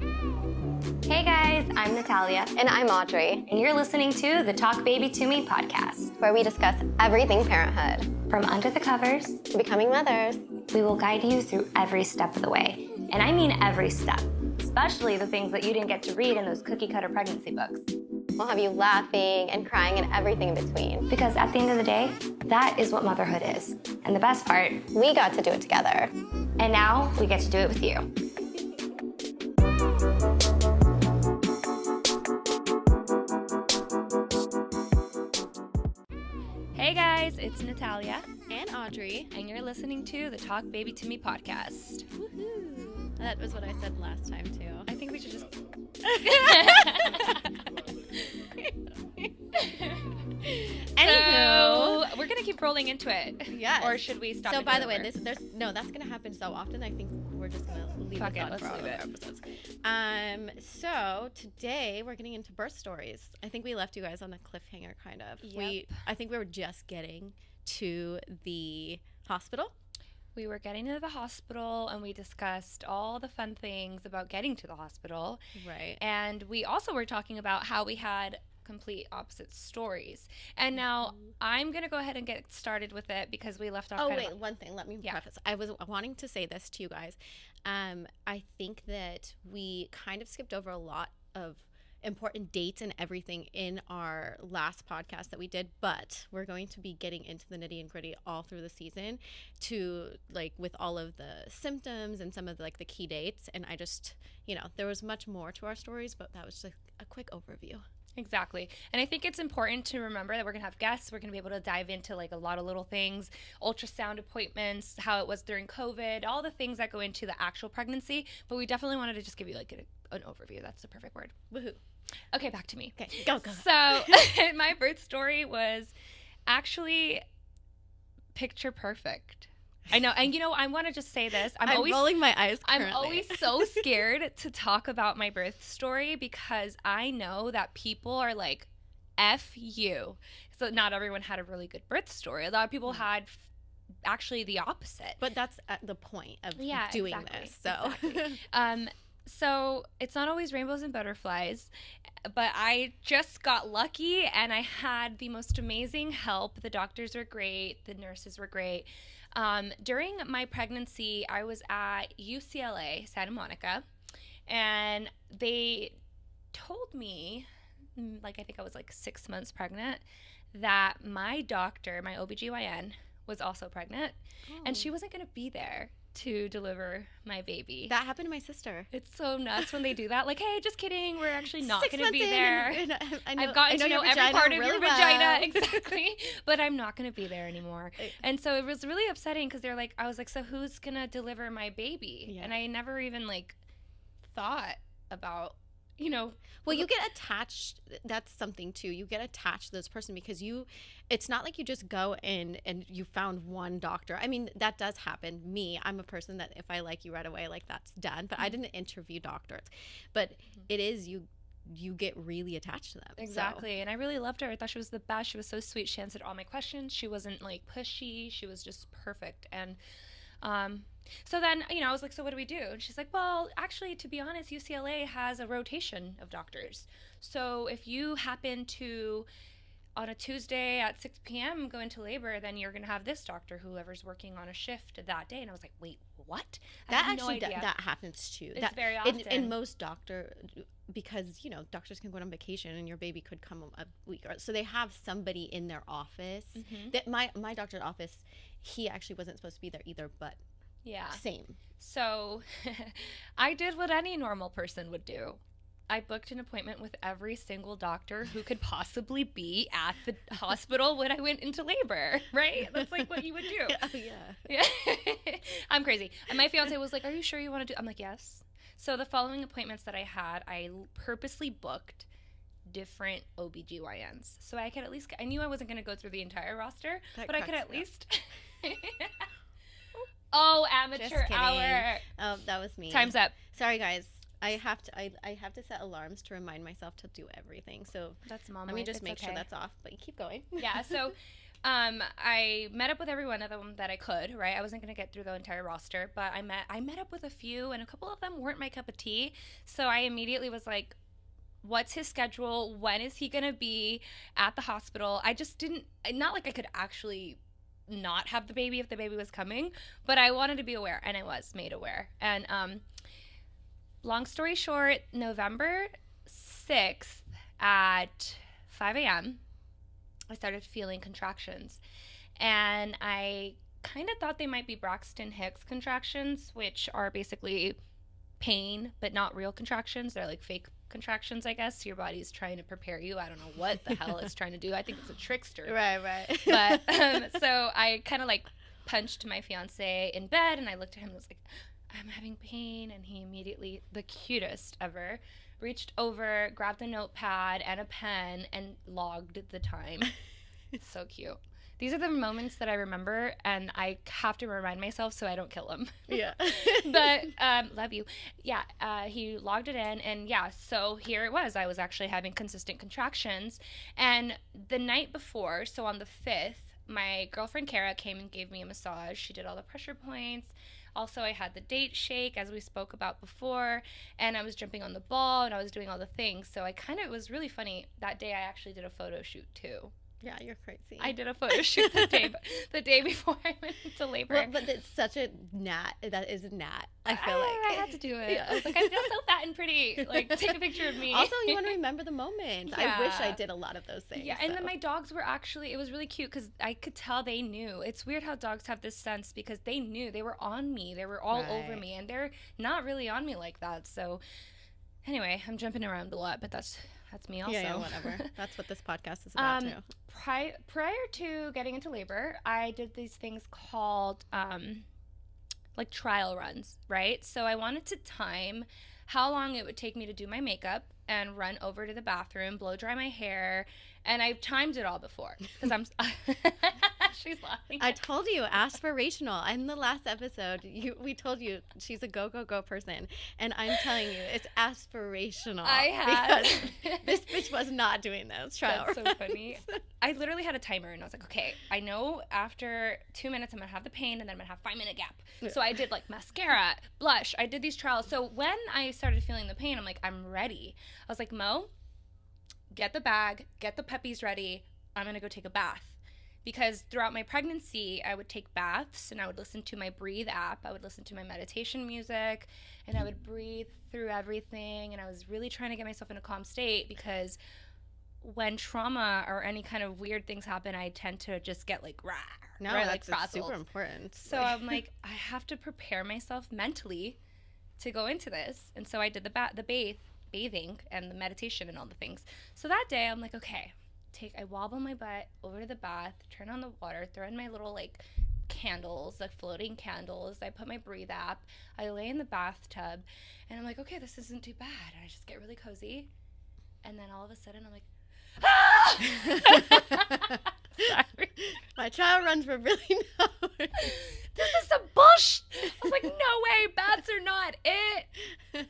Hey guys, I'm Nathalia. And I'm Audrey. And you're listening to the Talk Baby to Me podcast, where we discuss everything parenthood. From under the covers to becoming mothers. We will guide you through every step of the way. And I mean every step, especially the things that you didn't get to read in those cookie cutter pregnancy books. We'll have you laughing and crying and everything in between. Because at the end of the day, that is what motherhood is. And the best part, we got to do it together. And now we get to do it with you. Hey guys, it's Nathalia and Audrey, and you're listening to the Talk Baby to Me podcast. Woohoo! That was what I said last time too. I think we should just. Anywho, so, we're gonna keep rolling into it. Yes. Or should we stop? So by the way, that's gonna happen so often. I think we're just gonna leave it on for all of our episodes. So today we're getting into birth stories. I think we left you guys on a cliffhanger, kind of. Yep. I think we were just getting to the hospital. We were getting to the hospital and we discussed all the fun things about getting to the hospital. Right. And we also were talking about how we had complete opposite stories. And now I'm going to go ahead and get started with it because we left off. One thing. Let me preface. I was wanting to say this to you guys. I think that we kind of skipped over a lot of important dates and everything in our last podcast that we did, but we're going to be getting into the nitty and gritty all through the season with all of the symptoms and some of the key dates. And I just, there was much more to our stories, but that was just a quick overview. Exactly. And I think it's important to remember that we're going to have guests. We're going to be able to dive into a lot of little things, ultrasound appointments, how it was during COVID, all the things that go into the actual pregnancy. But we definitely wanted to just give you an overview. That's the perfect word. Woohoo. Okay, back to me. Okay, go. So my birth story was actually picture perfect. I know. And, I want to just say this. I'm always rolling my eyes currently. I'm always so scared to talk about my birth story because I know that people are like, F you. So not everyone had a really good birth story. A lot of people had actually the opposite. But that's at the point of doing this. So. Exactly. So it's not always rainbows and butterflies, but I just got lucky and I had the most amazing help. The doctors were great. The nurses were great. During my pregnancy, I was at UCLA, Santa Monica, and they told me, I think I was 6 months pregnant, that my doctor, my OBGYN, was also pregnant, and she wasn't going to be there to deliver my baby. That happened to my sister. It's so nuts when they do that. Hey, just kidding. We're actually not going to be there. I've gotten to know every part of your vagina. Exactly. But I'm not going to be there anymore. And so it was really upsetting because I was like, so who's going to deliver my baby? Yeah. And I never even thought about, Well, you get attached. That's something too. You get attached to this person because it's not like you just go in and you found one doctor. I mean, that does happen. I'm a person that if I like you right away, that's done. But I didn't interview doctors. But it is, you get really attached to them. Exactly. So. And I really loved her. I thought she was the best. She was so sweet. She answered all my questions. She wasn't pushy. She was just perfect. And, so then, I was like, so what do we do? And she's like, well, actually, to be honest, UCLA has a rotation of doctors. So if you happen to, on a Tuesday at 6 p.m. go into labor, then you're going to have this doctor, whoever's working on a shift that day. And I was like, wait, what? That actually, that happens too. It's very often. In most because, doctors can go on vacation and your baby could come a week. So they have somebody in their office. Mm-hmm. That my doctor's office, he actually wasn't supposed to be there either, but yeah. Same. So I did what any normal person would do. I booked an appointment with every single doctor who could possibly be at the hospital when I went into labor, right? That's what you would do. Oh, yeah. I'm crazy. And my fiance was like, are you sure you want to do? I'm like, yes. So the following appointments that I had, I purposely booked different OBGYNs. So I could at least, I knew I wasn't going to go through the entire roster, but I could at least... Oh, amateur hour. Oh, that was me. Time's up. Sorry, guys. I have to set alarms to remind myself to do everything. So that's mom. Let me just make sure that's off. But you keep going. Yeah. So I met up with every one of them that I could, right? I wasn't going to get through the entire roster, but I met up with a few, and a couple of them weren't my cup of tea. So I immediately was like, what's his schedule? When is he going to be at the hospital? I just didn't, not like I could actually not have the baby if the baby was coming, but I wanted to be aware, and I was made aware. And long story short, November 6th at 5 a.m., I started feeling contractions, and I kind of thought they might be Braxton Hicks contractions, which are basically pain but not real contractions. They're like fake contractions, I guess. Your body's trying to prepare you. I don't know what the hell it's trying to do. I think it's a trickster. Right. But so I kind of like punched my fiance in bed, and I looked at him and was like, I'm having pain. And he immediately, the cutest ever, reached over, grabbed a notepad and a pen, and logged the time. So cute. These are the moments that I remember, and I have to remind myself so I don't kill him. Yeah. But love you. Yeah, he logged it in, and yeah, so here it was. I was actually having consistent contractions, and the night before, so on the 5th, my girlfriend Kara came and gave me a massage. She did all the pressure points. Also, I had the date shake, as we spoke about before, and I was jumping on the ball, and I was doing all the things. So it was really funny. That day, I actually did a photo shoot, too. Yeah, you're crazy. I did a photo shoot the day before I went into labor. Well, but it's such a gnat. That is a gnat. I feel like I had to do it. Yeah. I was like, I feel so fat and pretty. Like, take a picture of me. Also, you want to remember the moment. Yeah. I wish I did a lot of those things. Yeah, and then my dogs were actually, it was really cute because I could tell they knew. It's weird how dogs have this sense because they knew. They were on me. They were all over me, and they're not really on me like that. So anyway, I'm jumping around a lot, but that's me also. Yeah, whatever. That's what this podcast is about too. Prior to getting into labor, I did these things called like trial runs, right? So I wanted to time how long it would take me to do my makeup and run over to the bathroom, blow dry my hair, and I've timed it all before because I'm she's laughing. I told you, aspirational. In the last episode, we told you she's a go person, and I'm telling you, it's aspirational. I had because this bitch was not doing those trial runs. That's so funny. I literally had a timer, and I was like, okay, I know after 2 minutes I'm gonna have the pain, and then I'm gonna have 5-minute gap. So I did like mascara, blush. I did these trials. So when I started feeling the pain, I'm like, I'm ready. I was like, Mo, get the bag, get the puppies ready. I'm gonna go take a bath. Because throughout my pregnancy, I would take baths and I would listen to my Breathe app. I would listen to my meditation music and I would breathe through everything. And I was really trying to get myself in a calm state because when trauma or any kind of weird things happen, I tend to just get like, rah. No, right? that's like super important. So I'm like, I have to prepare myself mentally to go into this. And so I did the bathing and the meditation and all the things. So that day I'm like, okay. I wobble my butt over to the bath, turn on the water, throw in my little like candles, like floating candles. I put my Breathe app. I lay in the bathtub, and I'm like, okay, this isn't too bad. And I just get really cozy, and then all of a sudden I'm like, ah! Sorry. My trial runs were really not. This is some bullshit. I was like, no way, baths are not it.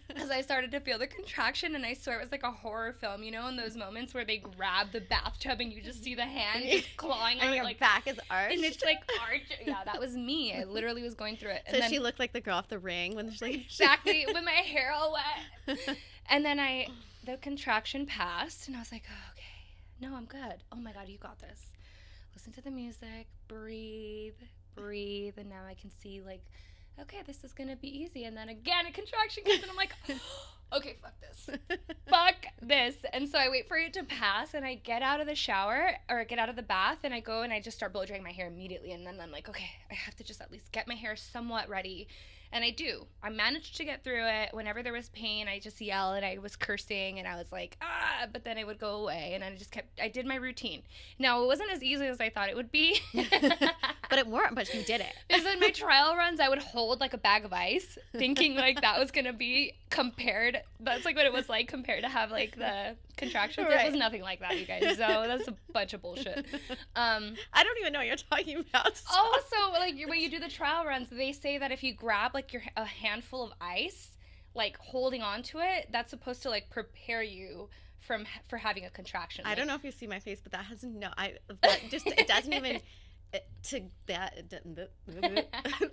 Because I started to feel the contraction, and I swear it was like a horror film, you know, in those moments where they grab the bathtub and you just see the hand just clawing on and it, your like back is arched. And it's like arched. Yeah, that was me. I literally was going through it. So then, she looked like the girl off The Ring when she's like exactly with my hair all wet. And then the contraction passed, and I was like, oh, okay, no, I'm good. Oh my God, you got this. Listen to the music, breathe, and now I can see like, okay, this is gonna be easy. And then again a contraction comes, and I'm like, okay, fuck this. And so I wait for it to pass, and I get out of the shower or get out of the bath, and I go and I just start blow drying my hair immediately. And then I'm like, okay, I have to just at least get my hair somewhat ready. And I do. I managed to get through it. Whenever there was pain, I just yelled and I was cursing and I was like, ah, but then it would go away. And I did my routine. Now, it wasn't as easy as I thought it would be. But it weren't, but you did it. Because in my trial runs, I would hold like a bag of ice, thinking like that was going to be that's like what it was like compared to have like the contractions. Right. It was nothing like that, you guys. So that's a bunch of bullshit. I don't even know what you're talking about. So. Also, like when you do the trial runs, they say that if you grab like a handful of ice, like holding on to it, that's supposed to like prepare you for having a contraction. I like, don't know if you see my face, but that has that just, it doesn't even,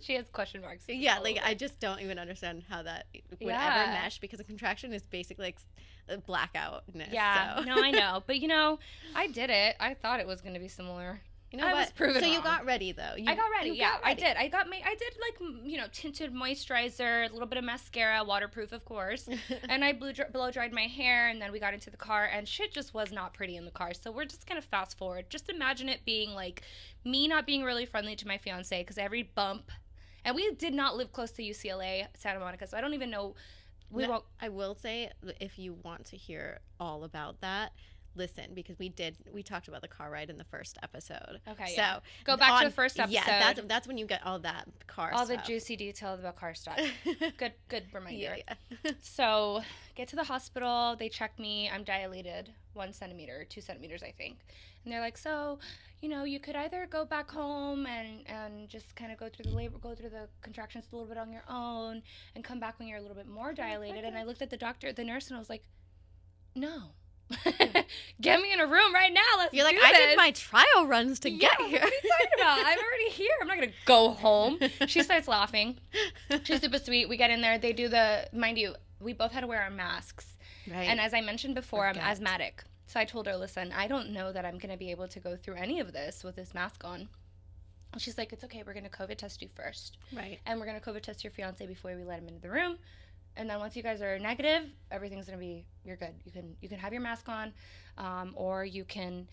she has question marks. Yeah, like I just don't even understand how that would ever mesh, because a contraction is basically like a blackoutness. Yeah, so. no, I know. But, you know, I did it. I thought it was going to be similar. You know I what? was proven so wrong. You got ready, though. I got ready. Yeah, I did. I did like, you know, tinted moisturizer, a little bit of mascara, waterproof, of course. And I blow dried my hair, and then we got into the car, and shit just was not pretty in the car. So we're just going to fast forward. Just imagine it being like me not being really friendly to my fiance, because every bump, and we did not live close to UCLA, Santa Monica, so I don't even know. I will say, if you want to hear all about that, listen, because we talked about the car ride in the first episode. Okay, so yeah. Go back to the first episode. Yeah, that's when you get all that car all stuff. the juicy details about car stuff. Good reminder. Yeah. So get to the hospital, they check me, I'm dilated 1 centimeter, 2 centimeters, I think. And they're like, so, you know, you could either go back home and just kind of go through the contractions a little bit on your own, and come back when you're a little bit more dilated. And I looked at the nurse, and I was like, no. Get me in a room right now. Let's You're like, do I this. did my trial runs to get here. What are you talking about? I'm already here. I'm not going to go home. She starts laughing. She's super sweet. We get in there. They do mind you, we both had to wear our masks. Right. And as I mentioned before, I'm asthmatic. So I told her, listen, I don't know that I'm going to be able to go through any of this with this mask on. And she's like, it's okay. We're going to COVID test you first. Right. And we're going to COVID test your fiance before we let him into the room. And then once you guys are negative, everything's going to be, you're good. You can have your mask on, or you can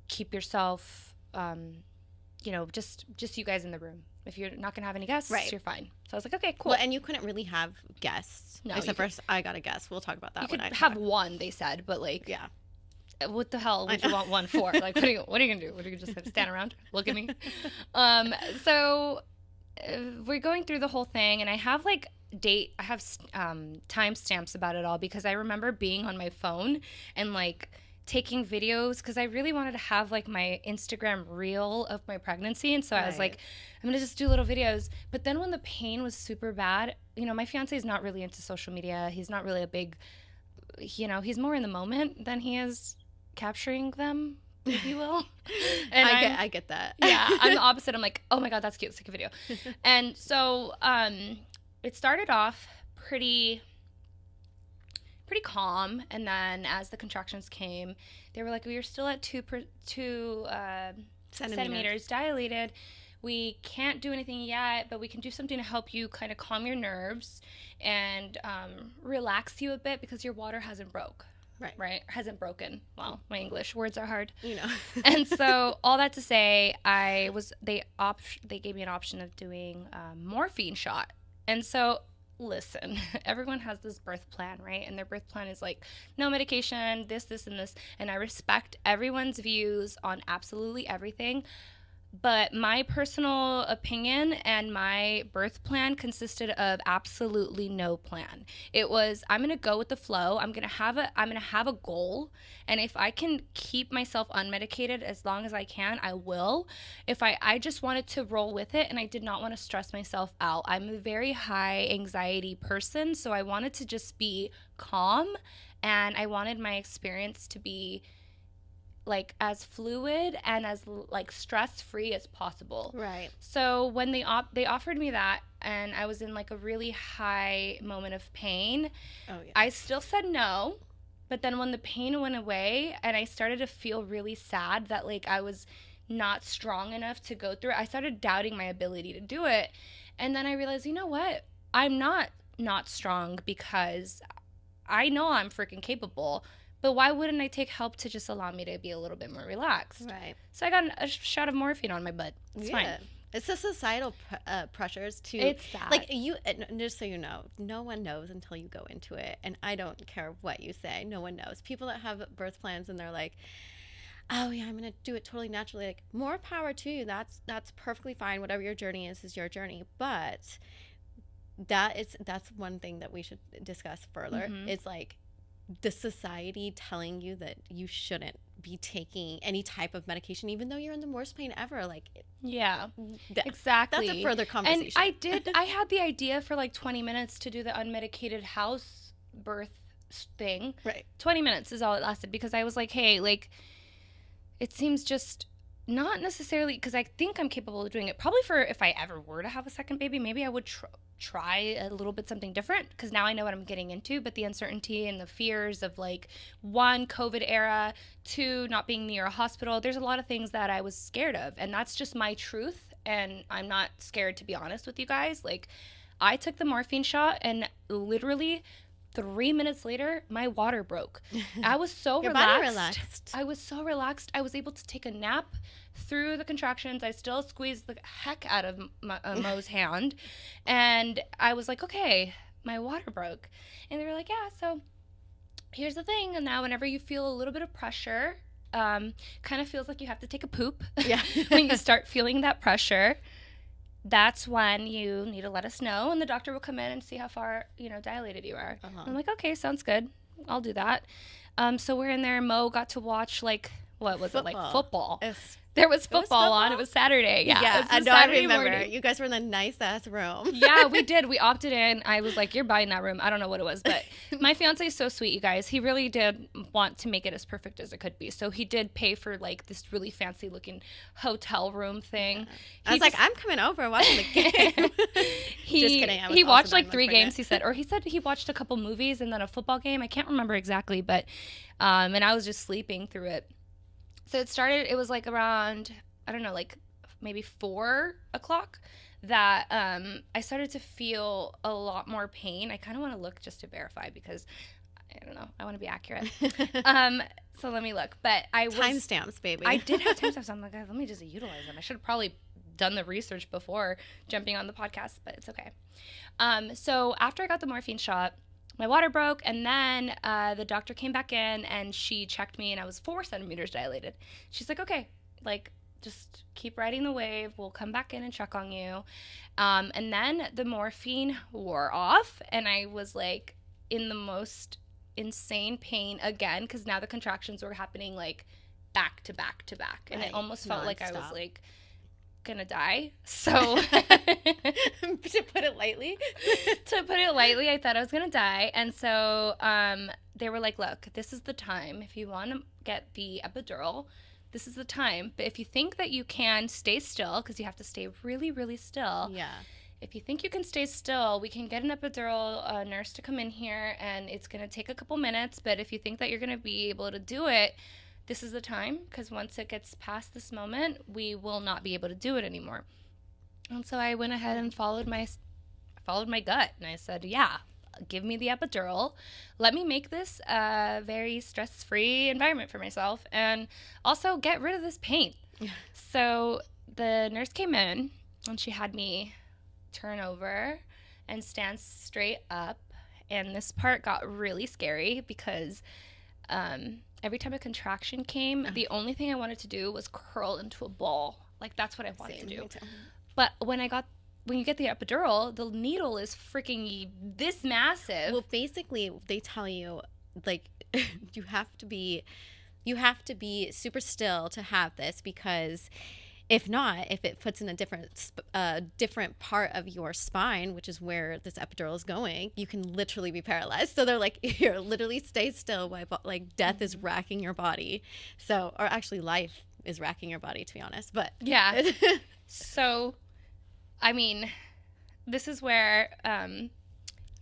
keep yourself, you know, just you guys in the room. If you're not going to have any guests, you're fine. So I was like, okay, cool. Well, and you couldn't really have guests. No. Except for I got a guest. We'll talk about that. You could have one, they said, but like, yeah. What the hell would you want one for? Like, what are you going to do? What are you just going to stand around? Look at me? So we're going through the whole thing, and I have time stamps about it all, because I remember being on my phone and like taking videos, because I really wanted to have like my Instagram reel of my pregnancy. And so I was like, I'm gonna just do little videos. But then when the pain was super bad, you know, my fiance is not really into social media. He's not really a big, you know, he's more in the moment than he is capturing them, if you will. And I get that. Yeah, I'm the opposite. I'm like, oh my God, that's cute. Let's take a video. And so it started off pretty calm, and then as the contractions came, they were like, we are still at 2 centimeters dilated. We can't do anything yet, but we can do something to help you kind of calm your nerves and relax you a bit, because your water hasn't broke. Right? Hasn't broken. Well, my English words are hard. You know. And so all that to say, they gave me an option of doing a morphine shot. And so listen, everyone has this birth plan, right? And their birth plan is like, no medication, this, and this. And I respect everyone's views on absolutely everything. But my personal opinion and my birth plan consisted of absolutely no plan. It was, I'm going to go with the flow. I'm going to have a goal. And if I can keep myself unmedicated as long as I can, I will. If I just wanted to roll with it, and I did not want to stress myself out. I'm a very high anxiety person, so I wanted to just be calm, and I wanted my experience to be like as fluid and as like stress-free as possible. Right. So when they offered me that, and I was in like a really high moment of pain, I still said no. But then when the pain went away and I started to feel really sad that like I was not strong enough to go through it, I started doubting my ability to do it. And then I realized, you know what? I'm not strong, because I know I'm freaking capable. But why wouldn't I take help to just allow me to be a little bit more relaxed? Right. So I got a shot of morphine on my butt. It's fine. It's the societal pressures to, it's that. Like, you, just so you know, no one knows until you go into it. And I don't care what you say. No one knows. People that have birth plans and they're like, oh yeah, I'm going to do it totally naturally. Like, more power to you. That's perfectly fine. Whatever your journey is your journey. But that's one thing that we should discuss further. Mm-hmm. It's like, the society telling you that you shouldn't be taking any type of medication, even though you're in the worst pain ever. Like, Yeah, exactly. That's a further conversation. And I had the idea for like 20 minutes to do the unmedicated house birth thing. Right. 20 minutes is all it lasted because I was like, hey, like, it seems just not necessarily, because I think I'm capable of doing it. Probably for if I ever were to have a second baby, maybe I would try a little bit something different because now I know what I'm getting into. But the uncertainty and the fears of like, one, COVID era, two, not being near a hospital, there's a lot of things that I was scared of. And that's just my truth. And I'm not scared, to be honest with you guys. Like, I took the morphine shot and literally 3 minutes later, my water broke. I was so Your relaxed. body relaxed. I was so relaxed. I was able to take a nap through the contractions. I still squeezed the heck out of Mo's hand. And I was like, okay, my water broke. And they were like, yeah, so here's the thing. And now whenever you feel a little bit of pressure, kind of feels like you have to take a poop. Yeah. When you start feeling that pressure, that's when you need to let us know, and the doctor will come in and see how far, dilated you are. I'm like, okay, sounds good. I'll do that. So we're in there. Mo got to watch, like, what was Football. it, like football? There was football on. It was Saturday. Yeah, I know. I remember. Morning. You guys were in a nice ass room. Yeah, we did. We opted in. I was like, "You're buying that room." I don't know what it was, but my fiance is so sweet, you guys. He really did want to make it as perfect as it could be. So he did pay for like this really fancy looking hotel room thing. Yeah. I was like, "I'm coming over watching the game." Just kidding. He watched like 3 games. He said he watched a couple movies and then a football game. I can't remember exactly, but and I was just sleeping through it. So it was like around, I don't know, like maybe 4 o'clock that I started to feel a lot more pain. I kind of want to look just to verify because, I don't know, I want to be accurate. So let me look. But timestamps, baby. I did have timestamps. I'm like, let me just utilize them. I should have probably done the research before jumping on the podcast, but it's okay. So after I got the morphine shot, my water broke, and then the doctor came back in, and she checked me, and I was 4 centimeters dilated. She's like, okay, like, just keep riding the wave. We'll come back in and check on you. And then the morphine wore off, and I was, like, in the most insane pain again, because now the contractions were happening, like, back to back to back. And it almost felt like I was, like, gonna die. So to put it lightly I thought I was gonna die. And so they were like, look, this is the time. If you want to get the epidural, this is the time. But if you think that you can stay still, because you have to stay really, really still. Yeah. If you think you can stay still, we can get an epidural nurse to come in here, and it's gonna take a couple minutes. But if you think that you're gonna be able to do it, this is the time, because once it gets past this moment, we will not be able to do it anymore. And so I went ahead and followed my gut, and I said, yeah, give me the epidural. Let me make this a very stress-free environment for myself, and also get rid of this pain. Yeah. So the nurse came in, and she had me turn over and stand straight up, and this part got really scary because every time a contraction came, the only thing I wanted to do was curl into a ball. Like, that's what I wanted to do. But when you get the epidural, the needle is freaking this massive. Well, basically, they tell you, like, you have to be super still to have this, because if not, if it puts in a different part of your spine, which is where this epidural is going, you can literally be paralyzed. So they're like, here, literally stay still while, like, death is racking your body. So, or actually life is racking your body, to be honest. But yeah. So, I mean, this is where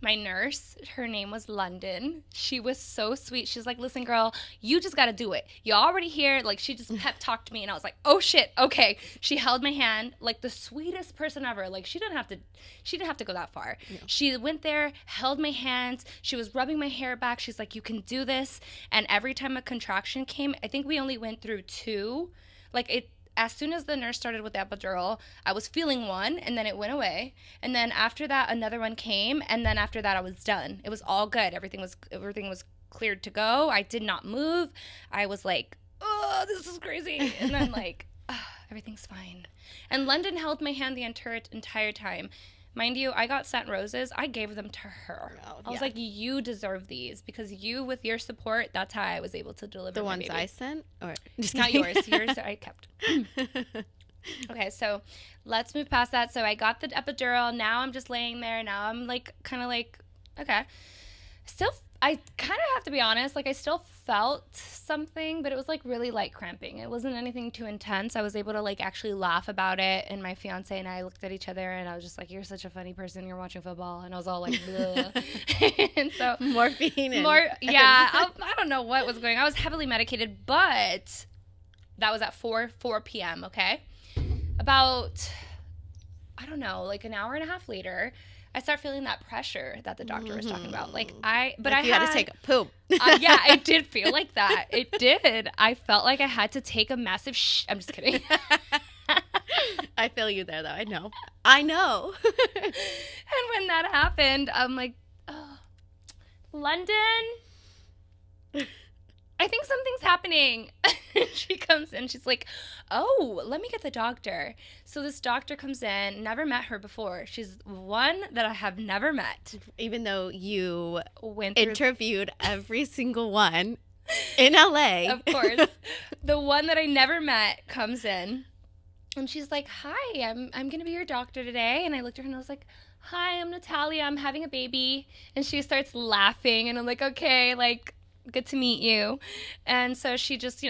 my nurse, her name was London. She was so sweet. She's like, listen, girl, you just got to do it. You're already here. Like, she just pep talked me, and I was like, oh shit. Okay. She held my hand, like the sweetest person ever. Like, she didn't have to go that far. No. She went there, held my hands. She was rubbing my hair back. She's like, you can do this. And every time a contraction came, I think we only went through 2. Like, as soon as the nurse started with the epidural, I was feeling one, and then it went away. And then after that, another one came, and then after that, I was done. It was all good. Everything was cleared to go. I did not move. I was like, oh, this is crazy. And then, like, oh, everything's fine. And London held my hand the entire time. Mind you, I got sent roses. I gave them to her. Oh, I was yeah. like, you deserve these because you, with your support, that's how I was able to deliver The my ones baby. I sent? Or just Not kidding. yours. Yours I kept. Okay, so let's move past that. So I got the epidural. Now I'm just laying there. Now I'm like, kind of like, okay. Still, I kind of have to be honest. Like, I still felt something, but it was like really light cramping. It wasn't anything too intense. I was able to like actually laugh about it. And my fiance and I looked at each other and I was just like, you're such a funny person. You're watching football. And I was all like, and so Morphine. yeah, I don't know what was going on. I was heavily medicated, but that was at 4 p.m., okay? About, I don't know, like an hour and a half later, I start feeling that pressure that the doctor was talking about. Like, you had had to take a poop. yeah, I did feel like that. It did. I felt like I had to take a massive I'm just kidding. I feel you there, though. I know. And when that happened, I'm like, oh, London, I think something's happening. She comes in. She's like, oh, let me get the doctor. So this doctor comes in. Never met her before. She's one that I have never met. Even though you Went through, interviewed every single one in LA. of course. The one that I never met comes in. And she's like, hi, I'm going to be your doctor today. And I looked at her and I was like, hi, I'm Nathalia. I'm having a baby. And she starts laughing. And I'm like, okay, like, good to meet you. And so she just,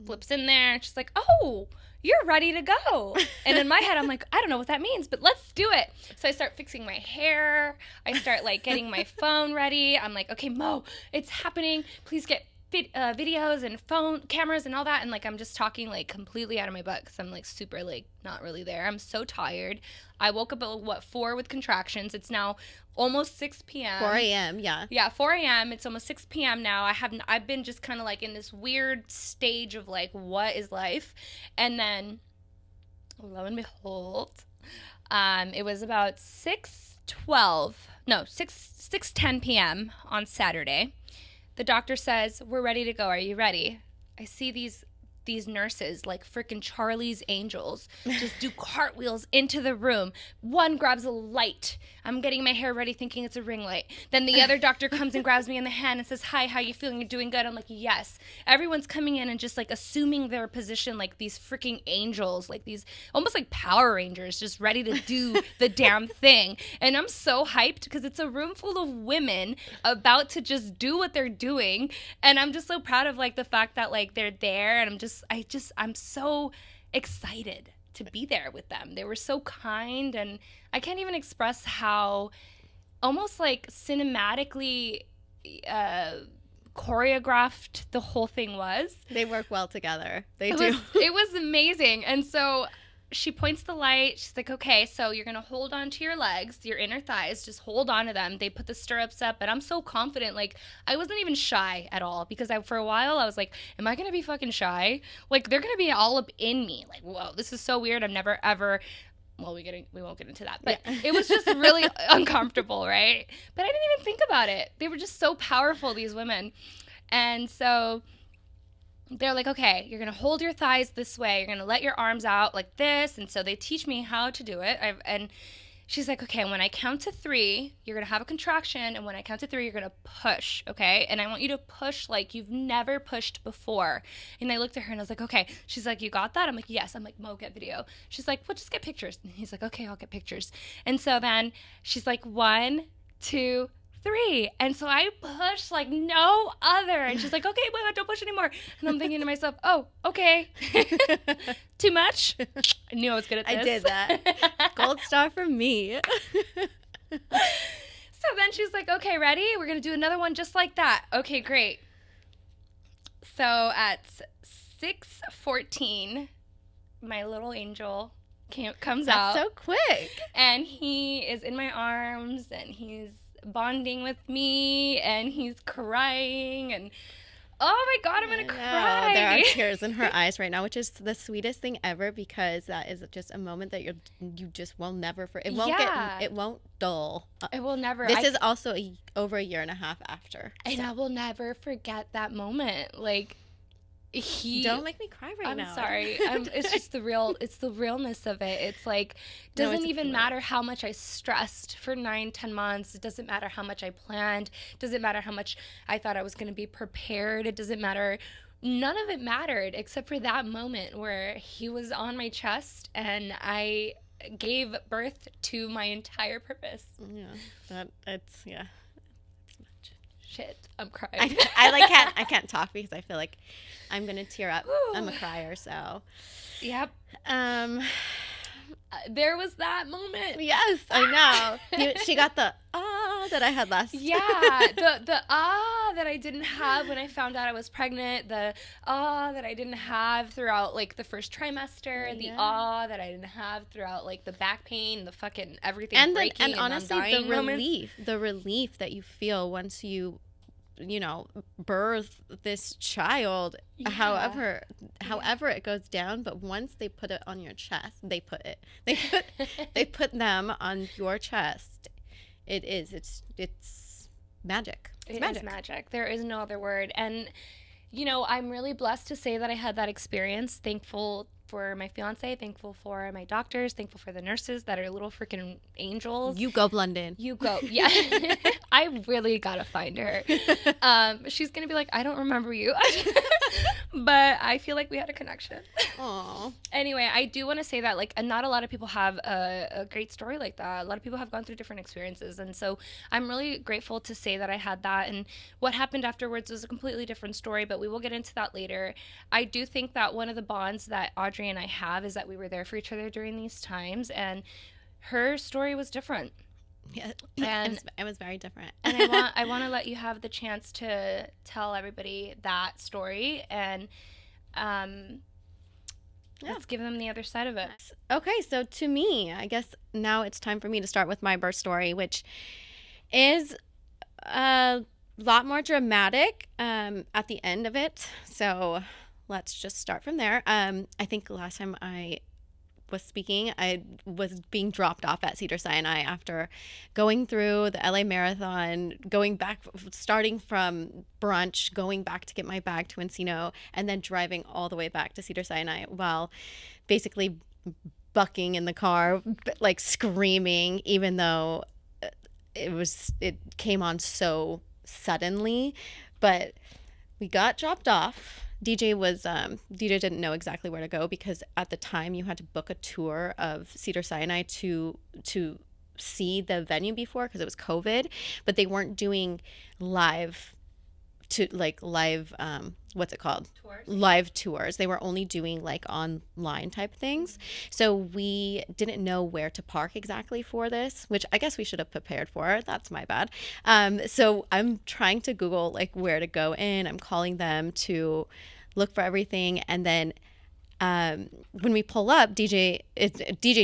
flips in there. She's like, oh, you're ready to go. And in my head, I'm like, I don't know what that means, but let's do it. So I start fixing my hair. I start like getting my phone ready. I'm like, okay, Mo, it's happening. Please get videos and phone cameras and all that. And like, I'm just talking like completely out of my butt because I'm like super like not really there. I'm so tired. I woke up at 4 with contractions. It's now almost 6 p.m. 4 a.m. Yeah. Yeah, 4 a.m. It's almost 6 p.m. now. I've been just kind of like in this weird stage of like, what is life? And then, lo and behold, it was about 6:10 p.m. on Saturday. The doctor says, we're ready to go. Are you ready? I see these nurses like freaking Charlie's Angels just do cartwheels into the room. One grabs a light. I'm getting my hair ready thinking it's a ring light. Then the other doctor comes and grabs me in the hand and says, hi, how you feeling? You're doing good? I'm like, yes. Everyone's coming in and just like assuming their position like these freaking angels, like these almost like Power Rangers just ready to do the damn thing. And I'm so hyped because it's a room full of women about to just do what they're doing. And I'm just so proud of like the fact that like they're there, and I'm so excited to be there with them. They were so kind, and I can't even express how almost like cinematically choreographed the whole thing was. They work well together. They do. It was amazing. And so she points the light. She's like, okay, so you're going to hold on to your legs, your inner thighs, just hold on to them. They put the stirrups up, and I'm so confident. Like, I wasn't even shy at all because for a while I was like, am I going to be fucking shy? Like, they're going to be all up in me. Like, whoa, this is so weird. I've never ever, well, we won't get into that, but yeah. It was just really uncomfortable, right? But I didn't even think about it. They were just so powerful, these women. And so they're like, okay, you're going to hold your thighs this way. You're going to let your arms out like this. And so they teach me how to do it. And she's like, okay, when I count to 3, you're going to have a contraction. And when I count to 3, you're going to push, okay? And I want you to push like you've never pushed before. And I looked at her and I was like, okay. She's like, you got that? I'm like, yes. I'm like, Mo, get video. She's like, well, just get pictures. And he's like, okay, I'll get pictures. And so then she's like, 1, 2, 3. And so I pushed like no other. And she's like, okay, wait, don't push anymore. And I'm thinking to myself, oh, okay. Too much? I knew I was good at this. I did that. Gold star from me. So then she's like, okay, ready? We're going to do another one just like that. Okay, great. So at 6:14, my little angel comes out. That's so quick. And he is in my arms, and he's bonding with me, and he's crying, and oh my God, I'm gonna cry. There are tears in her eyes right now, which is the sweetest thing ever, because that is just a moment that you just will never it won't dull. It will never. This is also over a year and a half after, and I will never forget that moment. Like, Don't make me cry right now. I'm sorry. It's just it's the realness of it. It's like, No, doesn't it's even okay. matter how much I stressed for 9-10 months. It doesn't matter how much I planned. It doesn't matter how much I thought I was going to be prepared. It doesn't matter. None of it mattered except for that moment where he was on my chest and I gave birth to my entire purpose. Yeah, it's much. Shit, I'm crying. I can't talk because I feel like I'm gonna tear up. I'm a crier, so. Yep. Um. There was that moment. Yes, I know. She got the that I had last. Yeah, the that I didn't have when I found out I was pregnant, the that I didn't have throughout like the first trimester, the that I didn't have throughout like the back pain, the fucking everything and breaking, and honestly the the relief that you feel once you birth this child, however it goes down, but once they put it on your chest, they put them on your chest, it's magic. It is magic. There is no other word. And I'm really blessed to say that I had that experience. Thankful for my fiance, thankful for my doctors, thankful for the nurses that are little freaking angels. You go, London. You go. Yeah. I really gotta find her. She's gonna be like, I don't remember you. But I feel like we had a connection. Aww. Anyway, I do want to say that not a lot of people have a great story like that. A lot of people have gone through different experiences, and so I'm really grateful to say that I had that. And what happened afterwards was a completely different story, but we will get into that later. I do think that one of the bonds that Audrey and I have is that we were there for each other during these times, and her story was different. Yeah, and it was very different. And I want to let you have the chance to tell everybody that story, and let's give them the other side of it. Okay, so to me, I guess now it's time for me to start with my birth story, which is a lot more dramatic at the end of it. So let's just start from there. I think last time I was speaking, I was being dropped off at Cedars-Sinai after going through the LA Marathon, going back, starting from brunch, going back to get my bag to Encino, and then driving all the way back to Cedars-Sinai while basically bucking in the car, like screaming, even though it came on so suddenly. But we got dropped off. DJ didn't know exactly where to go because at the time you had to book a tour of Cedars-Sinai to see the venue before because it was COVID, but they weren't doing live what's it called? Tours. Live tours. They were only doing like online type things. So we didn't know where to park exactly for this, which I guess we should have prepared for. That's my bad. So I'm trying to Google like where to go in. I'm calling them to look for everything. And then when we pull up, DJ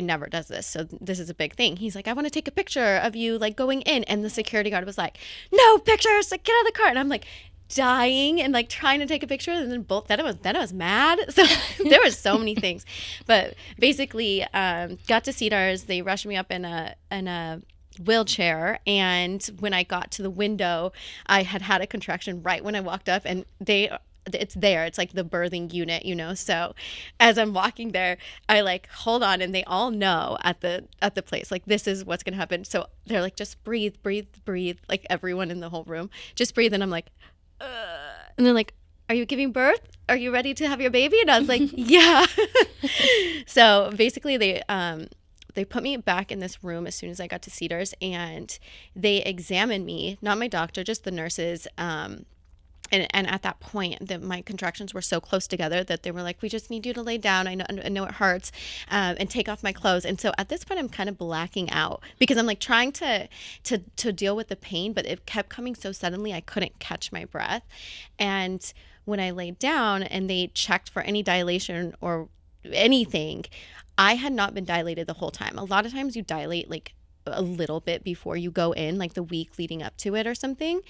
never does this, so this is a big thing. He's like, I want to take a picture of you like going in, and the security guard was like, no pictures, like get out of the car. And I'm like dying and like trying to take a picture, and then I was mad. So there was so many things, but basically got to Cedars. They rushed me up in a wheelchair, and when I got to the window, I had a contraction right when I walked up, and it's like the birthing unit, so as I'm walking there, I like hold on, and they all know at the place like this is what's gonna happen, so they're like, just breathe, like everyone in the whole room, just breathe. And I'm like, and they're like, are you giving birth? Are you ready to have your baby? And I was like, yeah. So basically they put me back in this room as soon as I got to Cedars, and they examined me, not my doctor, just the nurses. And at that point, my contractions were so close together that they were like, we just need you to lay down. I know it hurts, and take off my clothes. And so at this point, I'm kind of blacking out because I'm like trying to deal with the pain, but it kept coming so suddenly I couldn't catch my breath. And when I laid down and they checked for any dilation or anything, I had not been dilated the whole time. A lot of times you dilate like a little bit before you go in, like the week leading up to it or something.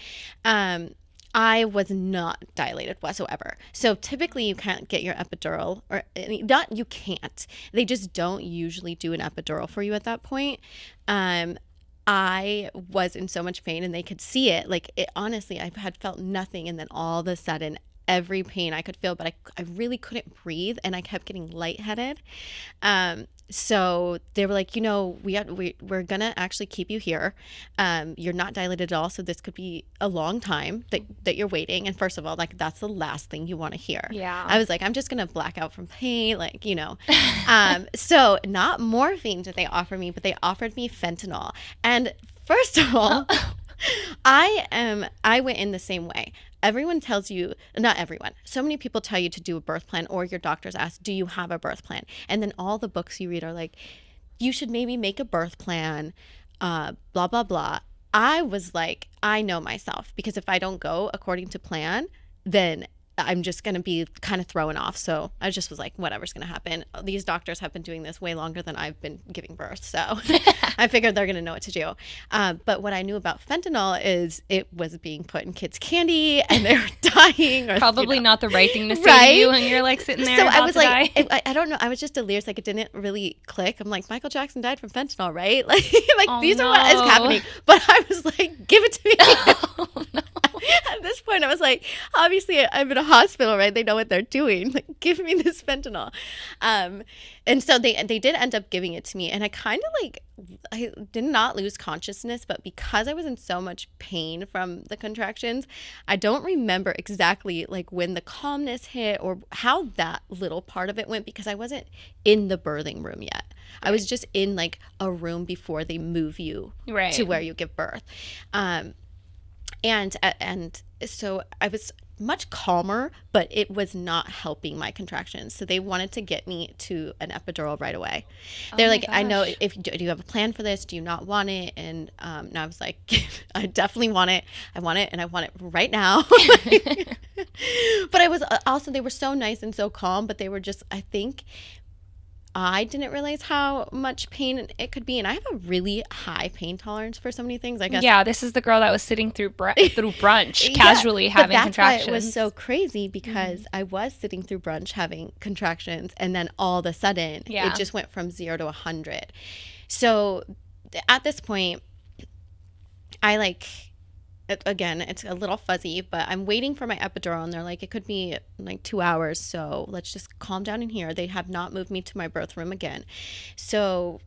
I was not dilated whatsoever. So typically you can't get your epidural, or not, you can't. They just don't usually do an epidural for you at that point. I was in so much pain, and they could see it. Like, it honestly, I had felt nothing, and then all of a sudden every pain I could feel, but I really couldn't breathe, and I kept getting lightheaded. So they were like, we're gonna actually keep you here. You're not dilated at all, so this could be a long time that you're waiting. And first of all, like, that's the last thing you want to hear. Yeah. I was like, I'm just gonna black out from pain, So not morphine did they offer me, but they offered me fentanyl. And first of all, I went in the same way. Everyone tells you, not everyone, so many people tell you to do a birth plan, or your doctors ask, do you have a birth plan? And then all the books you read are like, you should maybe make a birth plan, blah, blah, blah. I was like, I know myself, because if I don't go according to plan, then I'm just going to be kind of thrown off. So I just was like, whatever's going to happen. These doctors have been doing this way longer than I've been giving birth. So I figured they're going to know what to do. But what I knew about fentanyl is it was being put in kids' candy and they were dying. Or, Probably not the right thing to say right? to you when you're like sitting there. So about I was to like, die. I don't know. I was just delirious. Like, it didn't really click. I'm like, Michael Jackson died from fentanyl, right? Like Oh, these are what is no. happening. But I was like, give it to me. Oh, no. At this point, I was like, obviously, I'm in a hospital, right? They know what they're doing. Like, give me this fentanyl. And so they did end up giving it to me. And I kind of I did not lose consciousness, but because I was in so much pain from the contractions, I don't remember exactly like when the calmness hit or how that little part of it went, because I wasn't in the birthing room yet. I was just in like a room before they move you Right. to where you give birth. And so I was much calmer, but it was not helping my contractions. So they wanted to get me to an epidural right away. They're like, I know, do you have a plan for this? Do you not want it? And I was like, I definitely want it. I want it, and I want it right now. But I was also, they were so nice and so calm, but they were just, I think I didn't realize how much pain it could be. And I have a really high pain tolerance for so many things, I guess. Yeah, this is the girl that was sitting through brunch casually having contractions. But that's why it was so crazy, because I was sitting through brunch having contractions, and then all of a sudden it just went from 0 to 100. So at this point, again, it's a little fuzzy, but I'm waiting for my epidural, and they're like, it could be like 2 hours, so let's just calm down in here. They have not moved me to my birth room again. So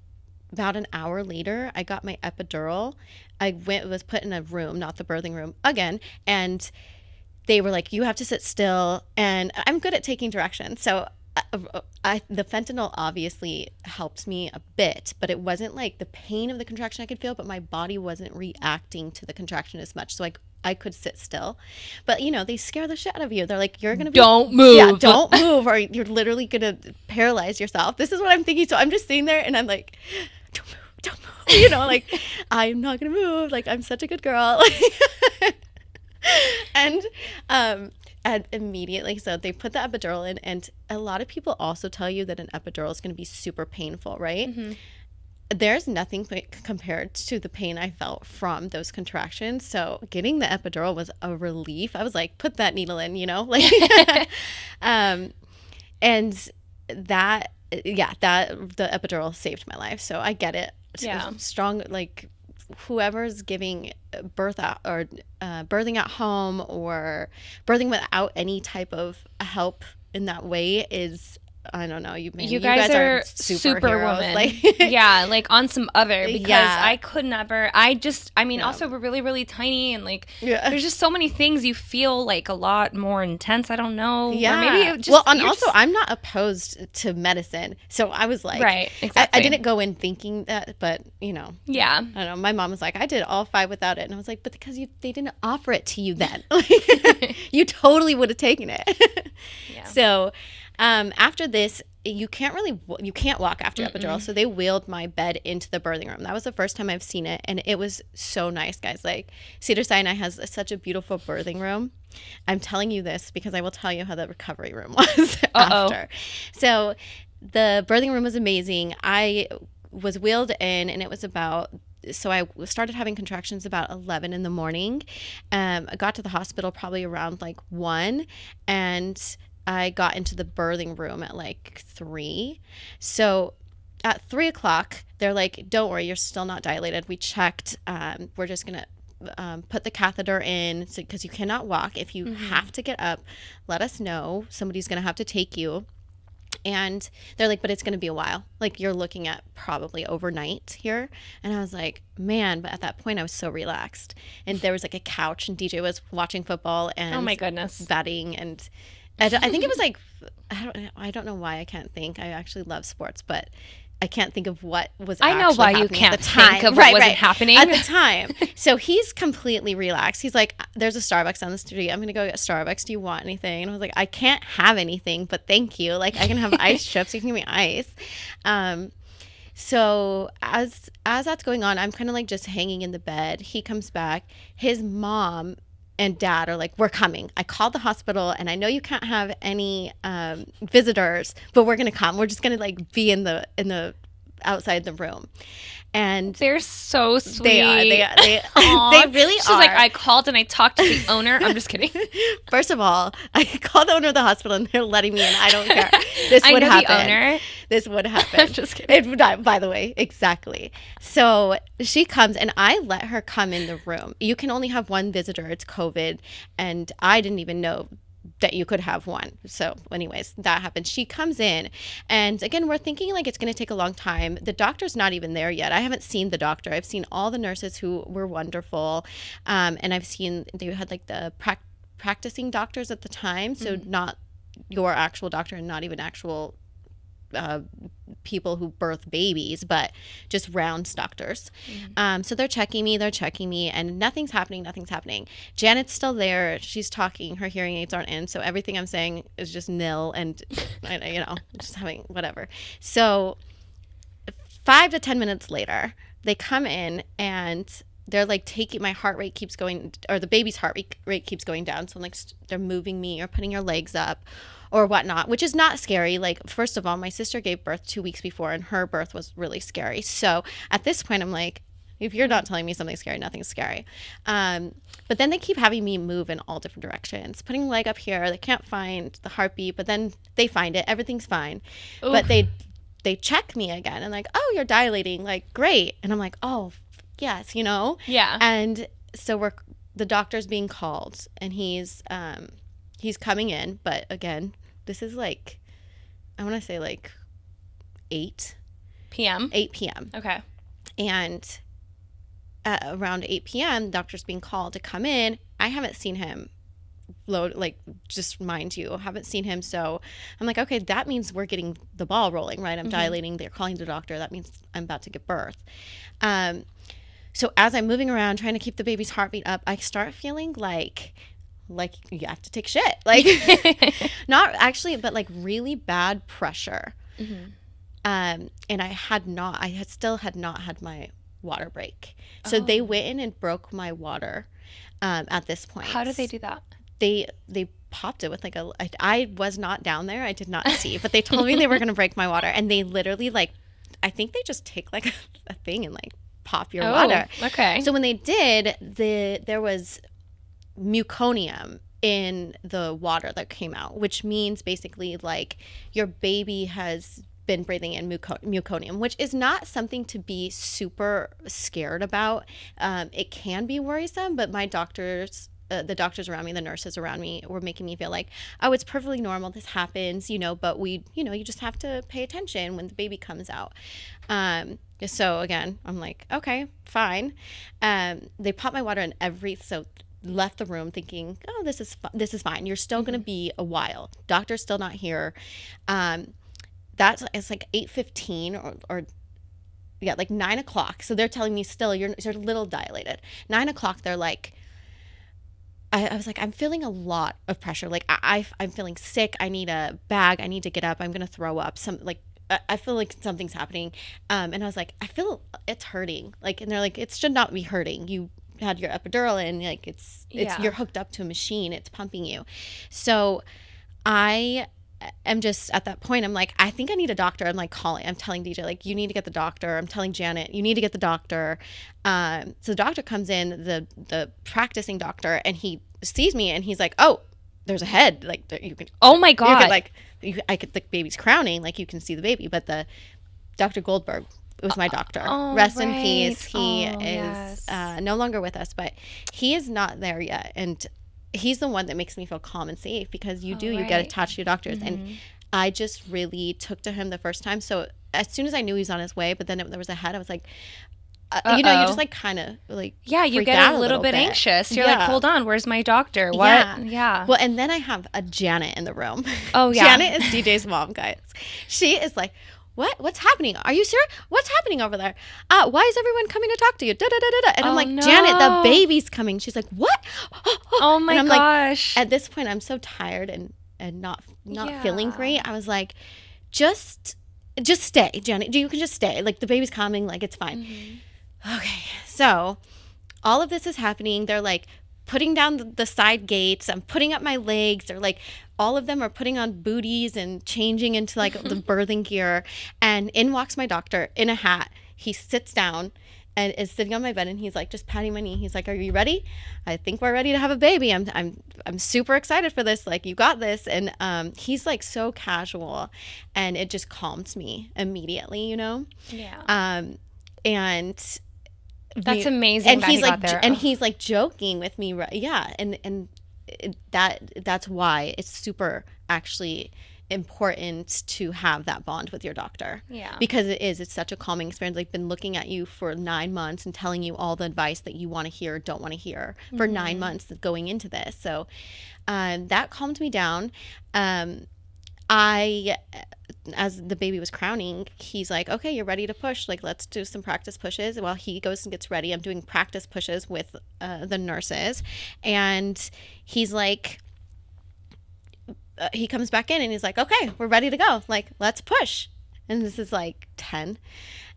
about an hour later, I got my epidural. I was put in a room, not the birthing room again, and they were like, you have to sit still. And I'm good at taking directions, so the fentanyl obviously helped me a bit, but it wasn't like the pain of the contraction I could feel, but my body wasn't reacting to the contraction as much. So I could sit still. But, they scare the shit out of you. They're like, you're going to be... Don't move. Yeah, don't move, or you're literally going to paralyze yourself. This is what I'm thinking. So I'm just sitting there, and I'm like, don't move. Like, I'm not going to move. Like, I'm such a good girl. And immediately, so they put the epidural in, and a lot of people also tell you that an epidural is going to be super painful, right? Mm-hmm. There's nothing compared to the pain I felt from those contractions. So getting the epidural was a relief. I was like, put that needle in, and that the epidural saved my life. So I get it. Yeah. Strong, like, whoever's giving birth out or birthing at home or birthing without any type of help in that way is, I don't know. You guys are superwoman. Like, yeah, like on some other, because I could never. Also we're really, really tiny, and like there's just so many things you feel like a lot more intense. I don't know. Yeah. Or maybe it just, I'm not opposed to medicine, so I was like, right, exactly. I didn't go in thinking that, but yeah, I don't know. My mom was like, I did all 5 without it, and I was like, but because they didn't offer it to you then, you totally would have taken it. Yeah. So. After this, you can't walk after epidural. So they wheeled my bed into the birthing room. That was the first time I've seen it. And it was so nice, guys. Like, Cedars-Sinai has such a beautiful birthing room. I'm telling you this because I will tell you how the recovery room was after. So the birthing room was amazing. I was wheeled in, and it was so I started having contractions about 11 in the morning. I got to the hospital probably around like 1, and I got into the birthing room at like 3. So at 3 o'clock, they're like, don't worry, you're still not dilated. We checked. We're just going to put the catheter in because you cannot walk. If you have to get up, let us know. Somebody's going to have to take you. And they're like, but it's going to be a while. Like, you're looking at probably overnight here. And I was like, man, but at that point I was so relaxed. And there was like a couch and DJ was watching football and oh my goodness, betting. And I think it was like, I don't know why I can't think. I actually love sports, but I can't think of what was I know why you can't think of what wasn't happening at the time. So he's completely relaxed. He's like, there's a Starbucks down the street. I'm going to go get Starbucks. Do you want anything? And I was like, I can't have anything, but thank you. Like, I can have ice chips. You can give me ice. So as that's going on, I'm kind of like just hanging in the bed. He comes back. His mom and dad are like, we're coming. I called the hospital and I know you can't have any visitors, but we're going to come. We're just going to like be in the outside the room. And they're so sweet. They are. They really are. She's like, I called and I talked to the owner. I'm just kidding. First of all, I called the owner of the hospital and they're letting me in. I don't care. This would happen. The owner. This would happen. I'm just kidding. It would not, by the way. Exactly. So she comes and I let her come in the room. You can only have one visitor. It's COVID. And I didn't even know that you could have one. So anyways, that happened. She comes in and again, we're thinking like it's going to take a long time. The doctor's not even there yet. I haven't seen the doctor. I've seen all the nurses who were wonderful. And I've seen, they had like the practicing doctors at the time. So not your actual doctor and not even actual people who birth babies, but just rounds doctors. So they're checking me and nothing's happening. Janet's still there. She's talking. Her hearing aids aren't in. So everything I'm saying is just nil and, just having whatever. So 5 to 10 minutes later, they come in and they're like taking, my heart rate keeps going, or the baby's heart rate keeps going down. So I'm like, they're moving me or putting your legs up or whatnot, which is not scary. Like, first of all, my sister gave birth 2 weeks before and her birth was really scary. So at this point, I'm like, if you're not telling me something's scary, nothing's scary. But then they keep having me move in all different directions, putting a leg up here. They can't find the heartbeat, but then they find it. Everything's fine. Oof. But they check me again and like, oh, you're dilating. Like, great. And I'm like, oh, yes, Yeah. And so the doctor's being called and he's coming in, but again, this is like, I want to say like 8 p.m. Okay. And around 8 p.m., the doctor's being called to come in. I haven't seen him just mind you, haven't seen him. So I'm like, okay, that means we're getting the ball rolling, right? I'm dilating. They're calling the doctor. That means I'm about to give birth. So as I'm moving around trying to keep the baby's heartbeat up, I start feeling like you have to take shit. Like, not actually, but like really bad pressure. And I still had not had my water break. So they went in and broke my water at this point. How did they do that? They popped it with like I was not down there. I did not see, but they told me they were going to break my water. And they literally I think they just take like a thing and like pop your water. Okay. So when they did, there was meconium in the water that came out, which means basically like your baby has been breathing in meconium, which is not something to be super scared about. It can be worrisome, but my doctors, the doctors around me, the nurses around me were making me feel like, oh, it's perfectly normal. This happens, but you just have to pay attention when the baby comes out. So again, I'm like, okay, fine. They popped my water in left the room thinking, oh, this is fine. You're still going to be a while. Doctor's still not here. It's like 8:15 or like 9 o'clock. So they're telling me still you're a little dilated. 9 o'clock, they're like, I was like, I'm feeling a lot of pressure. Like I'm feeling sick. I need a bag. I need to get up. I'm going to throw up. I feel like something's happening. And I was like, I feel it's hurting. Like, and they're like, it should not be hurting. You had your epidural in, like it's you're hooked up to a machine. It's pumping you. So I am just at that point, I'm like, I think I need a doctor. I'm like I'm telling DJ, like, you need to get the doctor. I'm telling Janet, you need to get the doctor. So the doctor comes in, the practicing doctor, and he sees me and he's like, oh, there's a head. Like you can, oh my God. I could, the baby's crowning, like you can see the baby, but the Dr. Goldberg was my doctor. Oh, Rest in right. peace. He Oh, is yes. no longer with us, but he is not there yet. And he's the one that makes me feel calm and safe, because you get right. attached to your doctors. And I just really took to him the first time. So as soon as I knew he was on his way, but then there was a head, I was like, you know, you just like kind of like Yeah, you freak get out a little bit anxious. You're like, hold on, where's my doctor? What? Yeah. Well, and then I have a Janet in the room. Oh, yeah. Janet is DJ's mom, guys. She is like, what's happening? Are you sure? What's happening over there? Why is everyone coming to talk to you? Da, da, da, da, da. And I'm like, no. Janet, the baby's coming. She's like, what? Oh my and I'm gosh. Like, at this point, I'm so tired and not feeling great. I was like, just stay, Janet. You can just stay. Like, the baby's coming. Like, it's fine. Okay. So all of this is happening. They're like putting down the side gates. I'm putting up my legs. They're like, all of them are putting on booties and changing into like the birthing gear. And in walks my doctor in a hat. He sits down and is sitting on my bed, and he's like just patting my knee. He's like, "Are you ready? I think we're ready to have a baby. I'm super excited for this. Like, you got this." And he's like so casual, and it just calms me immediately, you know? Yeah. And that's amazing. And that he's he like, got there. and he's like joking with me, right? Yeah, and that's why it's super actually important to have that bond with your doctor. Yeah. Because it's such a calming experience. Like, been looking at you for 9 months and telling you all the advice that you want to hear or don't want to hear for 9 months going into this. So that calmed me down. As the baby was crowning, he's like, okay, you're ready to push. Like, let's do some practice pushes. While he goes and gets ready, I'm doing practice pushes with the nurses. And he's like, he comes back in and he's like, okay, we're ready to go. Like, let's push. And this is like 10.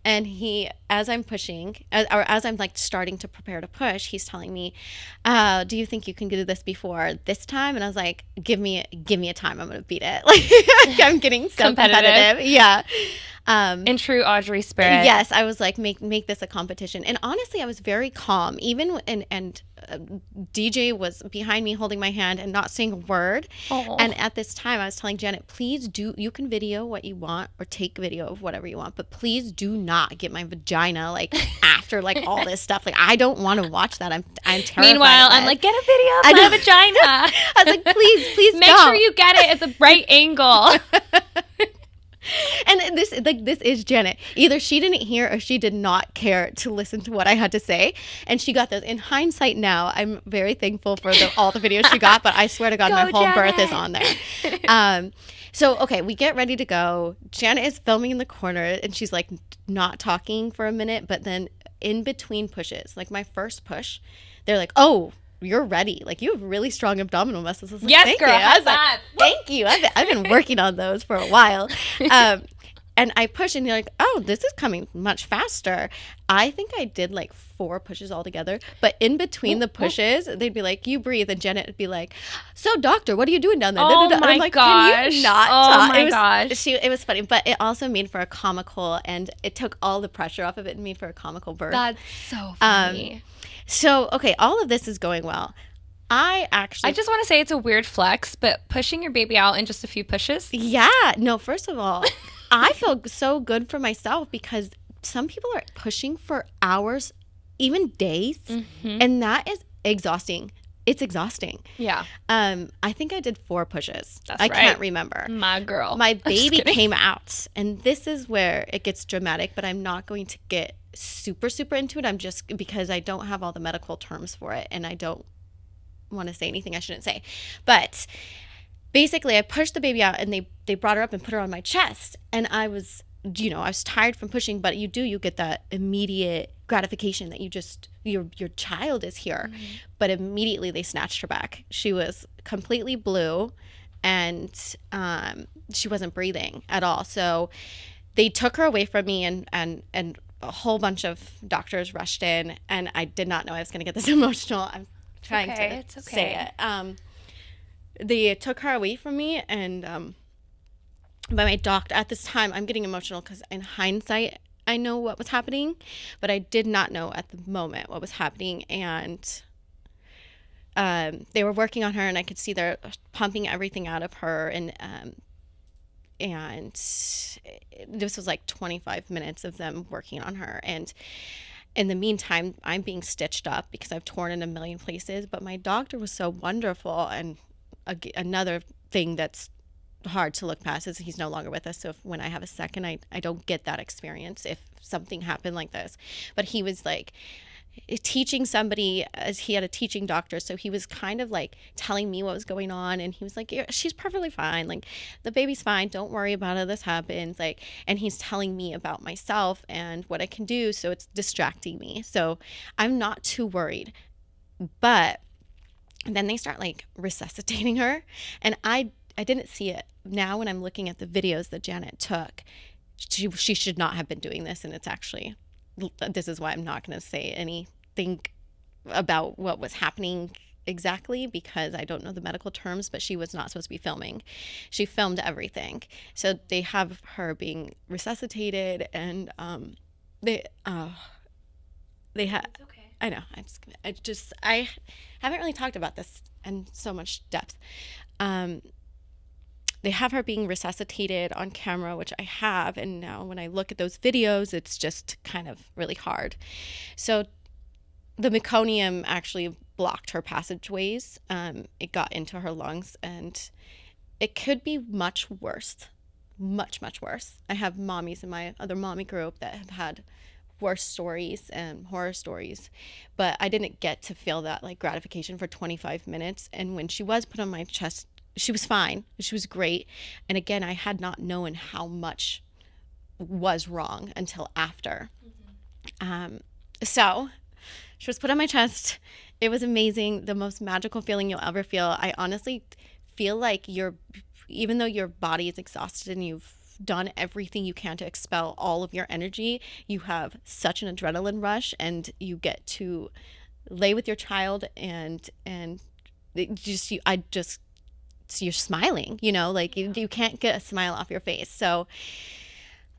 And he, as I'm pushing, or as I'm like starting to prepare to push, he's telling me, do you think you can do this before this time? And I was like, give me a time. I'm going to beat it. Like, I'm getting so competitive. Yeah. In true Audrey spirit. Yes. I was like, make this a competition. And honestly, I was very calm, even and DJ was behind me holding my hand and not saying a word. Oh. And at this time, I was telling Janet, please you can video what you want or take video of whatever you want, but please do not get my vagina like after like all this stuff. Like, I don't want to watch that. I'm terrified. Meanwhile, I'm like, get a video of my vagina. I was like, please make sure you get it at the right angle. And this is Janet. Either she didn't hear or she did not care to listen to what I had to say. And she got those. In hindsight now, I'm very thankful for all the videos she got, but I swear to God, my whole birth is on there. So, okay, we get ready to go. Janet is filming in the corner, and she's like not talking for a minute, but then in between pushes, like my first push, they're like, oh, you're ready. Like, you have really strong abdominal muscles. I was like, yes, thank girl. you. I was like, that. thank you. I've been working on those for a while. And I push, and you're like, oh, this is coming much faster. I think I did like 4 pushes altogether. But in between the pushes, they'd be like, you breathe. And Janet would be like, so doctor, what are you doing down there? Oh, and my I'm like, gosh. Can you not Oh, talk? my gosh. It was funny. But it also made for a comical, and it took all the pressure off of it and made for a comical birth. That's so funny. So, okay, all of this is going well. I just want to say it's a weird flex, but pushing your baby out in just a few pushes. Yeah. No, first of all, I feel so good for myself, because some people are pushing for hours, even days, and that is exhausting. It's exhausting. Yeah. I think I did 4 pushes. That's I right. can't remember. My girl. My baby came out, and this is where it gets dramatic, but I'm not going to get super, super into it. I'm just, because I don't have all the medical terms for it, and I don't want to say anything I shouldn't say. But basically, I pushed the baby out, and they brought her up and put her on my chest, and I was tired from pushing, but you get that immediate gratification that your child is here. But immediately they snatched her back. She was completely blue, and she wasn't breathing at all. So they took her away from me, and a whole bunch of doctors rushed in, and I did not know I was going to get this emotional. I'm trying to say it. They took her away from me, and by my doctor at this time, I'm getting emotional because in hindsight, I know what was happening, but I did not know at the moment what was happening. And they were working on her, and I could see they're pumping everything out of her, and And this was like 25 minutes of them working on her. And in the meantime, I'm being stitched up because I've torn in a million places. But my doctor was so wonderful. And another thing that's hard to look past is he's no longer with us. So when I have a second, I don't get that experience if something happened like this. But he was like teaching somebody, as he had a teaching doctor, so he was kind of like telling me what was going on, and he was like, yeah, she's perfectly fine, like the baby's fine, don't worry about it, this happens, like, and he's telling me about myself and what I can do, so it's distracting me, so I'm not too worried. But then they start like resuscitating her, and I didn't see it. Now when I'm looking at the videos that Janet took, she should not have been doing this, and it's actually, this is why I'm not going to say anything about what was happening exactly, because I don't know the medical terms, but she was not supposed to be filming. She filmed everything. So they have her being resuscitated, and they had, Okay. I know, I haven't really talked about this in so much depth. They have her being resuscitated on camera, which I have. And now when I look at those videos, it's just kind of really hard. So the meconium actually blocked her passageways. It got into her lungs, and it could be much worse, much, much worse. I have mommies in my other mommy group that have had worse stories and horror stories, but I didn't get to feel that like gratification for 25 minutes. And when she was put on my chest, she was fine. She was great. And again, I had not known how much was wrong until after. So she was put on my chest. It was amazing. The most magical feeling you'll ever feel. I honestly feel like even though your body is exhausted and you've done everything you can to expel all of your energy, you have such an adrenaline rush, and you get to lay with your child, and you're smiling, like you can't get a smile off your face. So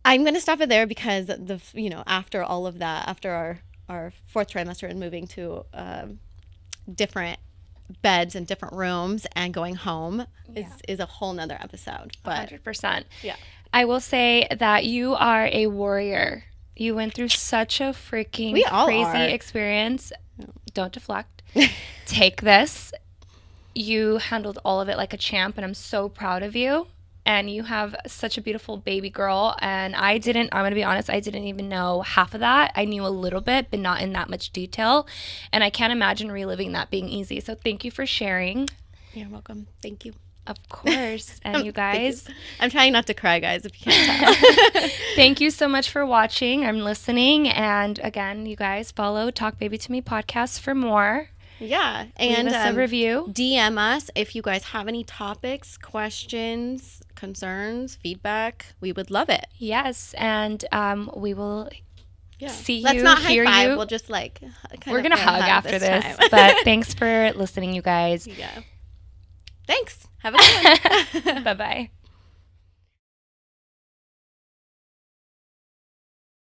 I'm going to stop it there, because after all of that, after our fourth trimester and moving to different beds and different rooms and going home is a whole nother episode. But 100%. Yeah. I will say that you are a warrior. You went through such a freaking crazy experience. Don't deflect. Take this. You handled all of it like a champ, and I'm so proud of you. And you have such a beautiful baby girl. And I'm going to be honest, I didn't even know half of that. I knew a little bit, but not in that much detail. And I can't imagine reliving that being easy. So thank you for sharing. You're welcome. Thank you. Of course. And you guys. I'm trying not to cry, guys, if you can't tell. Thank you so much for watching. I'm listening. And again, you guys follow Talk Baby to Me podcast for more. Yeah. And leave us a review. DM us if you guys have any topics, questions, concerns, feedback. We would love it. Yes. And we will see you, Let's not hear high five. you. We'll just like we're going to hug after this. But thanks for listening, you guys. Yeah. Thanks. Have a good one. Bye-bye.